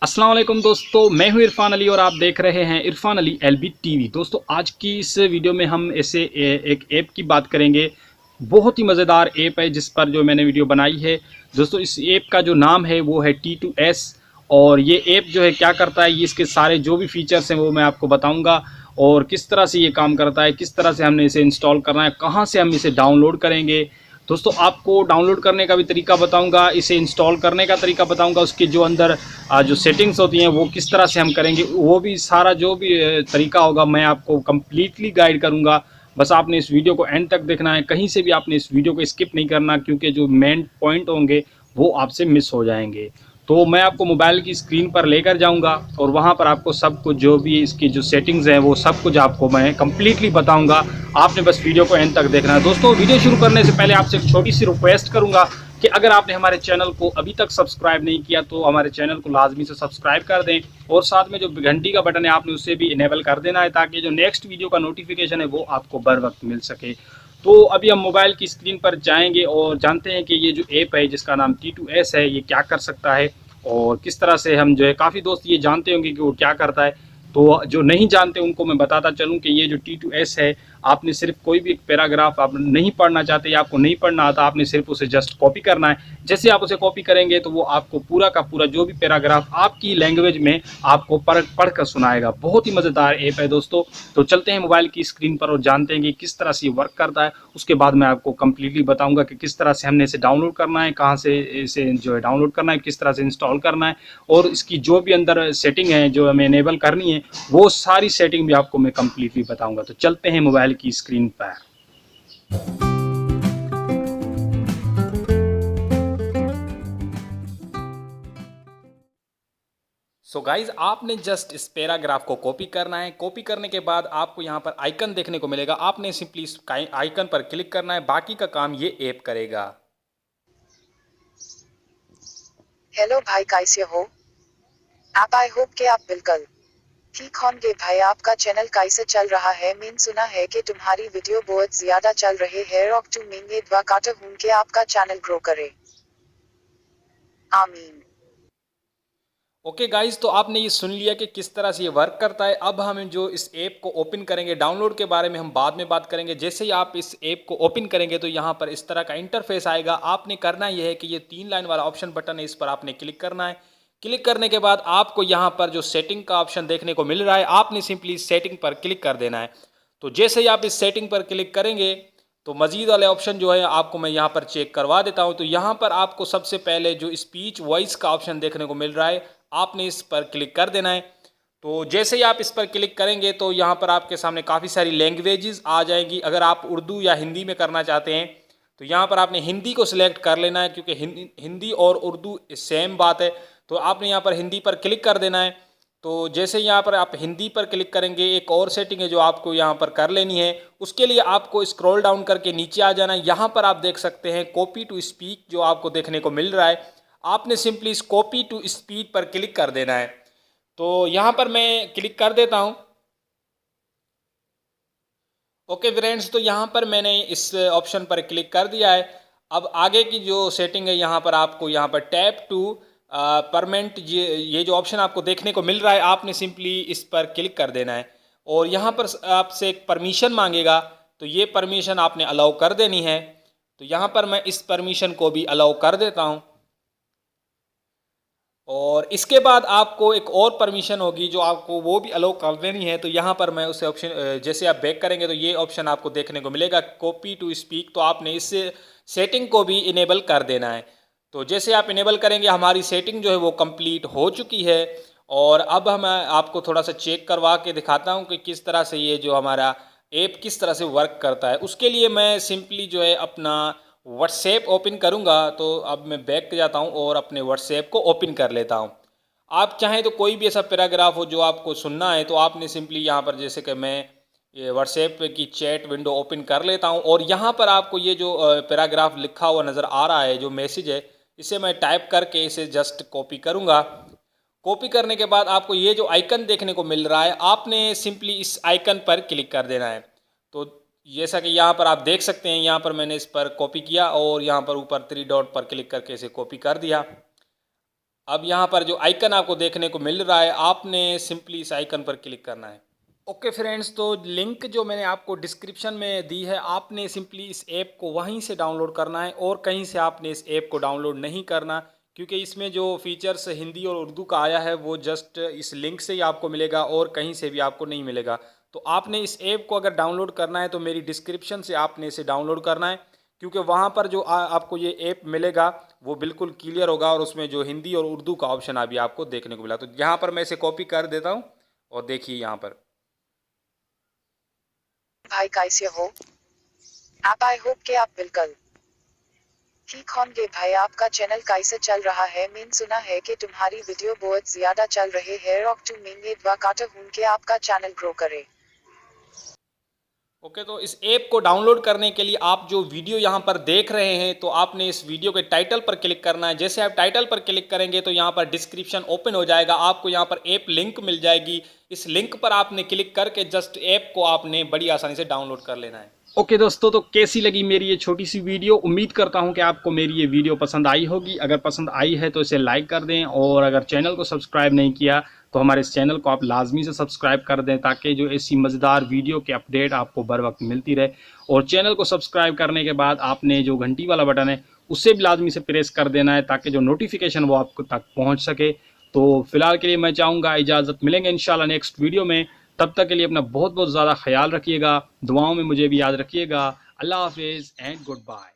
अस्सलाम वालेकुम दोस्तों, मैं हूं इरफान अली और आप देख रहे हैं इरफान अली एलबी टीवी। दोस्तों आज की इस वीडियो में हम ऐसे एक ऐप की बात करेंगे। बहुत ही मज़ेदार ऐप है जिस पर जो मैंने वीडियो बनाई है। दोस्तों इस ऐप का जो नाम है वो है T2S। और ये ऐप जो है क्या करता है, ये इसके सारे जो भी फीचर्स हैं वो मैं आपको बताऊंगा। और किस तरह से ये काम करता है, किस तरह से हमने इसे इंस्टॉल करना है, कहाँ से हम इसे डाउनलोड करेंगे। दोस्तों आपको डाउनलोड करने का भी तरीका बताऊंगा, इसे इंस्टॉल करने का तरीका बताऊंगा, उसके जो अंदर जो सेटिंग्स होती हैं वो किस तरह से हम करेंगे, वो भी सारा जो भी तरीका होगा मैं आपको कम्प्लीटली गाइड करूंगा। बस आपने इस वीडियो को एंड तक देखना है, कहीं से भी आपने इस वीडियो को स्किप नहीं करना, क्योंकि जो मेन पॉइंट होंगे वो आपसे मिस हो जाएंगे। तो मैं आपको मोबाइल की स्क्रीन पर लेकर जाऊंगा और वहां पर आपको सब कुछ जो भी इसकी जो सेटिंग्स हैं वो सब कुछ आपको मैं कम्प्लीटली बताऊंगा। आपने बस वीडियो को एंड तक देखना है। दोस्तों वीडियो शुरू करने से पहले आपसे एक छोटी सी रिक्वेस्ट करूंगा कि अगर आपने हमारे चैनल को अभी तक सब्सक्राइब नहीं किया तो हमारे चैनल को लाजमी से सब्सक्राइब कर दें, और साथ में जो घंटी का बटन है आपने उसे भी इनेबल कर देना है, ताकि जो नेक्स्ट वीडियो का नोटिफिकेशन है वो आपको बर वक्त मिल सके। तो अभी हम मोबाइल की स्क्रीन पर जाएंगे और जानते हैं कि ये जो ऐप है जिसका नाम T2S है ये क्या कर सकता है और किस तरह से हम जो है, काफ़ी दोस्त ये जानते होंगे कि वो क्या करता है। तो जो नहीं जानते उनको मैं बताता चलूँ कि ये जो T2S है, आपने सिर्फ कोई भी एक पैराग्राफ आप नहीं पढ़ना चाहते या आपको नहीं पढ़ना आता, आपने सिर्फ उसे जस्ट कॉपी करना है। जैसे आप उसे कॉपी करेंगे तो वो आपको पूरा का पूरा जो भी पैराग्राफ आपकी लैंग्वेज में आपको पढ़ कर सुनाएगा। बहुत ही मज़ेदार ऐप है दोस्तों। तो चलते हैं मोबाइल की स्क्रीन पर और जानते हैं कि किस तरह से ये वर्क करता है। उसके बाद मैं आपको कम्प्लीटली बताऊँगा कि किस तरह से हमने इसे डाउनलोड करना है, कहाँ से इसे जो है डाउनलोड करना है, किस तरह से इंस्टॉल करना है, और इसकी जो भी अंदर सेटिंग है जो हमें इनेबल करनी है वो सारी सेटिंग भी आपको मैं कम्प्लीटली बताऊँगा। तो चलते हैं मोबाइल की स्क्रीन पर। सो गाइज आपने जस्ट इस पैराग्राफ को कॉपी करना है। कॉपी करने के बाद आपको यहाँ पर आइकन देखने को मिलेगा, आपने सिंपली इस आइकन पर क्लिक करना है। बाकी का काम ये ऐप करेगा। हेलो भाई, कैसे हो आप? आई होप कि आप बिल्कुल ठीक होंगे। भाई आपका चैनल कैसे चल रहा है? मैंने सुना है कि तुम्हारी वीडियो बहुत ज्यादा चल रही है और तो मैं ये दुआ करता हूं कि आपका चैनल ग्रो करे। आमीन। ओके गाइज, तो आपने ये सुन लिया कि किस तरह से ये वर्क करता है। अब हम जो इस ऐप को ओपन करेंगे, डाउनलोड के बारे में हम बाद में बात करेंगे। जैसे ही आप इस ऐप को ओपन करेंगे तो यहाँ पर इस तरह का इंटरफेस आएगा। आपने करना यह है कि ये 3 लाइन वाला ऑप्शन बटन है, इस पर आपने क्लिक करना है। क्लिक करने के बाद आपको यहाँ पर जो सेटिंग का ऑप्शन देखने को मिल रहा है, आपने सिंपली सेटिंग पर क्लिक कर देना है। तो जैसे ही आप इस सेटिंग पर क्लिक करेंगे तो मजीद वाले ऑप्शन जो है आपको मैं यहाँ पर चेक करवा देता हूँ। तो यहाँ पर आपको सबसे पहले जो स्पीच वॉइस का ऑप्शन देखने को मिल रहा है, आपने इस पर क्लिक कर देना है। तो जैसे ही आप इस पर क्लिक करेंगे तो यहाँ पर आपके सामने काफ़ी सारी लैंग्वेजेस आ जाएंगी। अगर आप उर्दू या हिंदी में करना चाहते हैं तो यहाँ पर आपने हिंदी को सिलेक्ट कर लेना है, क्योंकि हिंदी और उर्दू सेम बात है। तो आपने यहाँ पर हिंदी पर क्लिक कर देना है। तो जैसे यहाँ पर आप हिंदी पर क्लिक करेंगे, एक और सेटिंग है जो आपको यहाँ पर कर लेनी है। उसके लिए आपको स्क्रॉल डाउन करके नीचे आ जाना है। यहाँ पर आप देख सकते हैं कॉपी टू स्पीक जो आपको देखने को मिल रहा है, आपने सिंपली इस कॉपी टू स्पीक पर क्लिक कर देना है। तो यहाँ पर मैं क्लिक कर देता हूँ। ओके फ्रेंड्स, तो यहाँ पर मैंने इस ऑप्शन पर क्लिक कर दिया है। अब आगे की जो सेटिंग है, यहाँ पर आपको यहाँ पर टैप टू परमानेंट ये जो ऑप्शन आपको देखने को मिल रहा है, आपने सिंपली इस पर क्लिक कर देना है। और यहाँ पर आपसे एक परमिशन मांगेगा, तो ये परमिशन आपने अलाउ कर देनी है। तो यहाँ पर मैं इस परमिशन को भी अलाउ कर देता हूँ। और इसके बाद आपको एक और परमिशन होगी जो आपको वो भी अलाउ कर देनी है। तो यहाँ पर मैं उसे ऑप्शन, जैसे आप बैक करेंगे तो ये ऑप्शन आपको देखने को मिलेगा कॉपी टू स्पीक। तो आपने इस सेटिंग को भी इनेबल कर देना है। तो जैसे आप इनेबल करेंगे, हमारी सेटिंग जो है वो कंप्लीट हो चुकी है। और अब हम आपको थोड़ा सा चेक करवा के दिखाता हूँ कि किस तरह से ये जो हमारा ऐप किस तरह से वर्क करता है। उसके लिए मैं सिंपली जो है अपना व्हाट्सएप ओपन करूंगा। तो अब मैं बैक जाता हूं और अपने व्हाट्सएप को ओपन कर लेता हूं। आप चाहें तो कोई भी ऐसा पैराग्राफ हो जो आपको सुनना है, तो आपने सिंपली यहाँ पर, जैसे कि मैं ये व्हाट्सएप की चैट विंडो ओपन कर लेता हूं, और यहाँ पर आपको ये जो पैराग्राफ लिखा हुआ नज़र आ रहा है, जो मैसेज है, इसे मैं टाइप करके इसे जस्ट कॉपी करूँगा। कॉपी करने के बाद आपको ये जो आइकन देखने को मिल रहा है, आपने सिंपली इस आइकन पर क्लिक कर देना है। तो जैसा कि यहाँ पर आप देख सकते हैं, यहाँ पर मैंने इस पर कॉपी किया और यहाँ पर ऊपर 3 डॉट पर क्लिक करके इसे कॉपी कर दिया। अब यहाँ पर जो आइकन आपको देखने को मिल रहा है, आपने सिंपली इस आइकन पर क्लिक करना है। ओके फ्रेंड्स, तो लिंक जो मैंने आपको डिस्क्रिप्शन में दी है, आपने सिंपली इस ऐप को वहीं से डाउनलोड करना है और कहीं से आपने इस ऐप को डाउनलोड नहीं करना, क्योंकि इसमें जो फीचर्स हिंदी और उर्दू का आया है वो जस्ट इस लिंक से ही आपको मिलेगा और कहीं से भी आपको नहीं मिलेगा। तो आपने इस ऐप को अगर डाउनलोड करना है तो मेरी डिस्क्रिप्शन से आपने इसे डाउनलोड करना है, क्योंकि वहाँ पर जो आपको ये ऐप मिलेगा वो बिल्कुल क्लियर होगा और उसमें जो हिंदी और उर्दू का ऑप्शन अभी आपको देखने को मिला। तो यहाँ पर मैं इसे कॉपी कर देता हूँ और देखिए यहाँ पर। भाई कैसे हो आप? आई होप के आप बिल्कुल ठीक होंगे भाई। आपका चैनल कैसे चल रहा है? मैंने सुना है कि तुम्हारी वीडियो बहुत ज्यादा चल रहे हैं और तुम मैं दुआ करता हूं कि आपका चैनल ग्रो करे। ओके, तो इस ऐप को डाउनलोड करने के लिए आप जो वीडियो यहाँ पर देख रहे हैं, तो आपने इस वीडियो के टाइटल पर क्लिक करना है। जैसे आप टाइटल पर क्लिक करेंगे तो यहाँ पर डिस्क्रिप्शन ओपन हो जाएगा, आपको यहाँ पर ऐप लिंक मिल जाएगी। इस लिंक पर आपने क्लिक करके जस्ट ऐप को आपने बड़ी आसानी से डाउनलोड कर लेना है। ओके दोस्तों, तो कैसी लगी मेरी ये छोटी सी वीडियो? उम्मीद करता हूँ कि आपको मेरी ये वीडियो पसंद आई होगी। अगर पसंद आई है तो इसे लाइक कर दें, और अगर चैनल को सब्सक्राइब नहीं किया तो हमारे इस चैनल को आप लाजमी से सब्सक्राइब कर दें, ताकि जो ऐसी मज़ेदार वीडियो के अपडेट आपको बर वक्त मिलती रहे। और चैनल को सब्सक्राइब करने के बाद आपने जो घंटी वाला बटन है उसे भी लाजमी से प्रेस कर देना है, ताकि जो नोटिफिकेशन वो आपको तक पहुँच सके। तो फिलहाल के लिए मैं चाहूँगा इजाज़त, मिलेंगे इंशाल्लाह नेक्स्ट वीडियो में। तब तक के लिए अपना बहुत बहुत ज़्यादा ख्याल रखिएगा, दुआओं में मुझे भी याद रखिएगा। अल्लाह हाफिज़ एंड गुड बाय।